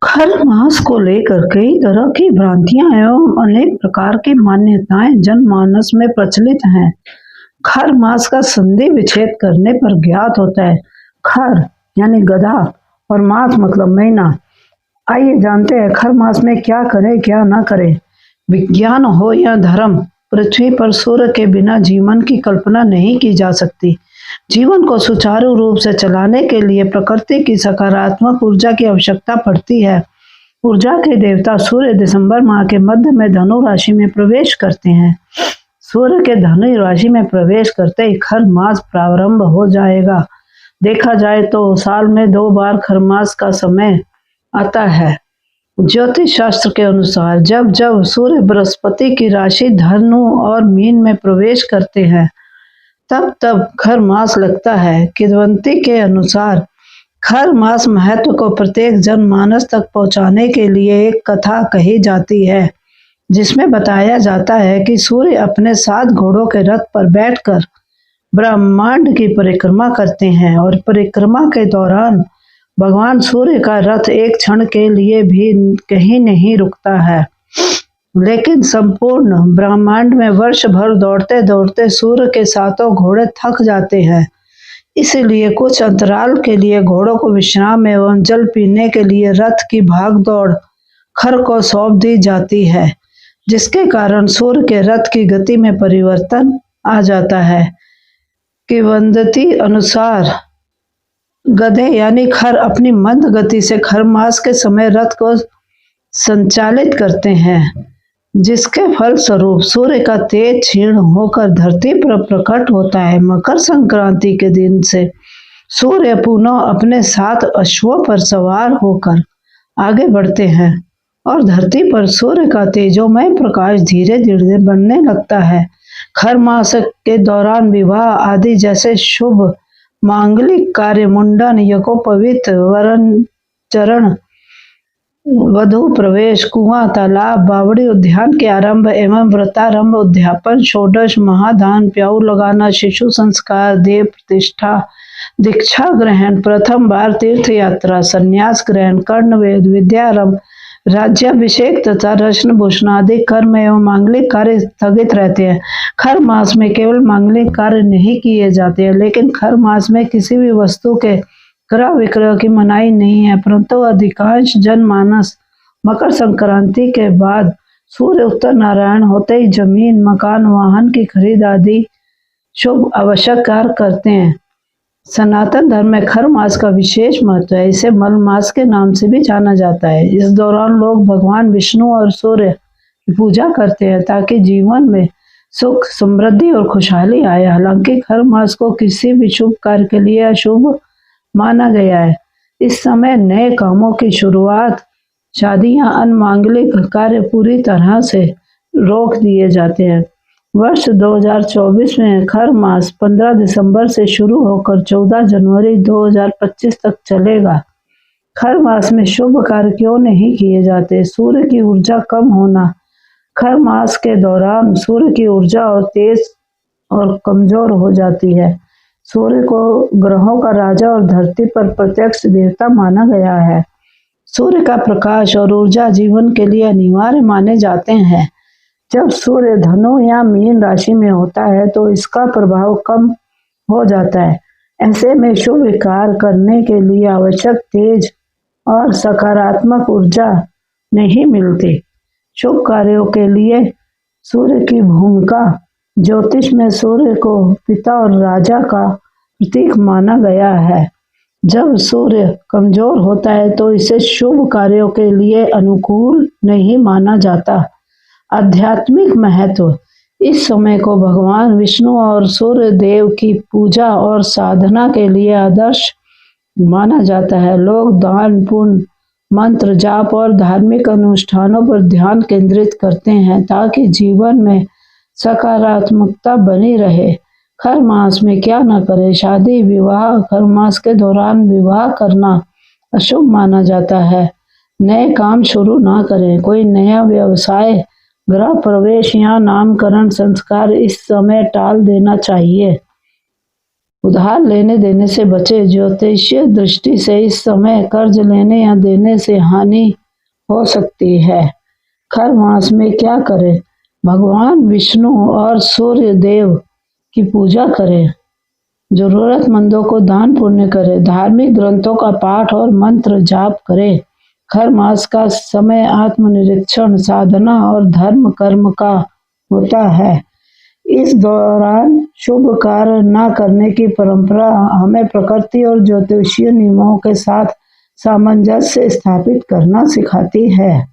खर मास को लेकर कई तरह की भ्रांतियां एवं अनेक प्रकार की मान्यताएं जनमानस में प्रचलित हैं। खर मास का संधि विच्छेद करने पर ज्ञात होता है। खर यानी गधा और मास मतलब महीना। आइए जानते हैं खर मास में क्या करें क्या ना करें। विज्ञान हो या धर्म, पृथ्वी पर सूर्य के बिना जीवन की कल्पना नहीं की जा सकती। जीवन को सुचारू रूप से चलाने के लिए प्रकृति की सकारात्मक ऊर्जा की आवश्यकता पड़ती है। ऊर्जा के देवता सूर्य दिसंबर माह के मध्य में धनु राशि में प्रवेश करते हैं। सूर्य के धनु राशि में प्रवेश करते ही खर मास प्रारंभ हो जाएगा। देखा जाए तो साल में 2 बार खर मास का समय आता है। ज्योतिष शास्त्र के अनुसार जब जब सूर्य बृहस्पति की राशि धनु और मीन में प्रवेश करते हैं तब तब खर मास लगता है। किंवदंती के अनुसार खर मास महत्व को प्रत्येक जनमानस तक पहुंचाने के लिए एक कथा कही जाती है, जिसमें बताया जाता है कि सूर्य अपने 7 घोड़ों के रथ पर बैठकर ब्रह्मांड की परिक्रमा करते हैं और परिक्रमा के दौरान भगवान सूर्य का रथ एक क्षण के लिए भी कहीं नहीं रुकता है। लेकिन संपूर्ण ब्रह्मांड में वर्ष भर दौड़ते दौड़ते सूर्य के 7 घोड़े थक जाते हैं। इसलिए कुछ अंतराल के लिए घोड़ों को विश्राम एवं जल पीने के लिए रथ की भागदौड़ खर को सौंप दी जाती है, जिसके कारण सूर्य के रथ की गति में परिवर्तन आ जाता है। किंवदंती अनुसार गधे यानी खर अपनी मंद गति से खर मास के समय रथ को संचालित करते हैं, जिसके फलस्वरूप सूर्य का तेज क्षीण होकर धरती पर प्रकट होता है। मकर संक्रांति के दिन से सूर्य पुनः अपने 7 अश्वों पर सवार होकर आगे बढ़ते हैं और धरती पर सूर्य का तेजोमय प्रकाश धीरे धीरे बढ़ने लगता है। खर मास के दौरान विवाह आदि जैसे शुभ मांगलिक कार्य, मुंडन, यज्ञोपवीत, वरण चरण, वधु प्रवेश, कुआं, तालाब, बावड़ी, उद्यान के आरंभ एवं व्रतारंभ, उद्यापन, षोडश, महादान, प्याऊ लगाना, शिशु संस्कार, देव प्रतिष्ठा, दीक्षा ग्रहण, प्रथम बार तीर्थ यात्रा, संन्यास ग्रहण, कर्णवेद, विद्यारंभ, राज्याभिषेक तथा रत्न भूषण आदि कर्म एवं मांगलिक कार्य स्थगित रहते हैं। खर मास में केवल मांगलिक कार्य नहीं किए जाते हैं, लेकिन खर मास में किसी भी वस्तु के क्रय विक्रय की मनाही नहीं है, परंतु अधिकांश जनमानस मकर संक्रांति के बाद सूर्य उत्तर नारायण होते ही जमीन, मकान, वाहन की खरीद आदि शुभ आवश्यक कार्य करते हैं। सनातन धर्म में खर मास का विशेष महत्व है। इसे मल मास के नाम से भी जाना जाता है। इस दौरान लोग भगवान विष्णु और सूर्य की पूजा करते हैं ताकि जीवन में सुख, समृद्धि और खुशहाली आए। हालांकि खर मास को किसी भी शुभ कार्य के लिए अशुभ माना गया है। इस समय नए कामों की शुरुआत, शादियां, अनमांगलिक कार्य पूरी तरह से रोक दिए जाते हैं। वर्ष 2024 में खर मास 15 दिसंबर से शुरू होकर 14 जनवरी 2025 तक चलेगा। खर मास में शुभ कार्य क्यों नहीं किए जाते? सूर्य की ऊर्जा कम होना। खर मास के दौरान सूर्य की ऊर्जा और तेज और कमजोर हो जाती है। सूर्य को ग्रहों का राजा और धरती पर प्रत्यक्ष देवता माना गया है। सूर्य का प्रकाश और ऊर्जा जीवन के लिए अनिवार्य माने जाते हैं। जब सूर्य धनु या मीन राशि में होता है तो इसका प्रभाव कम हो जाता है। ऐसे में शुभ कार्य करने के लिए आवश्यक तेज और सकारात्मक ऊर्जा नहीं मिलती। शुभ कार्यों के लिए सूर्य की भूमिका। ज्योतिष में सूर्य को पिता और राजा का प्रतीक माना गया है। जब सूर्य कमजोर होता है तो इसे शुभ कार्यों के लिए अनुकूल नहीं माना जाता। आध्यात्मिक महत्व। इस समय को भगवान विष्णु और सूर्य देव की पूजा और साधना के लिए आदर्श माना जाता है। लोग दान, पुण्य, मंत्र जाप और धार्मिक अनुष्ठानों पर ध्यान केंद्रित करते हैं ताकि जीवन में सकारात्मकता बनी रहे। खर मास में क्या न करें? शादी विवाह। खर मास के दौरान विवाह करना अशुभ माना जाता है। नए काम शुरू ना करें। कोई नया व्यवसाय, गृह प्रवेश या नामकरण संस्कार इस समय टाल देना चाहिए। उधार लेने देने से बचे। ज्योतिषीय दृष्टि से इस समय कर्ज लेने या देने से हानि हो सकती है। खर मास में क्या करें? भगवान विष्णु और सूर्य देव की पूजा करें। जरूरतमंदों को दान पुण्य करें। धार्मिक ग्रंथों का पाठ और मंत्र जाप करें। खर मास का समय आत्मनिरीक्षण, साधना और धर्म कर्म का होता है। इस दौरान शुभ कार्य न करने की परंपरा हमें प्रकृति और ज्योतिषीय नियमों के साथ सामंजस्य स्थापित करना सिखाती है।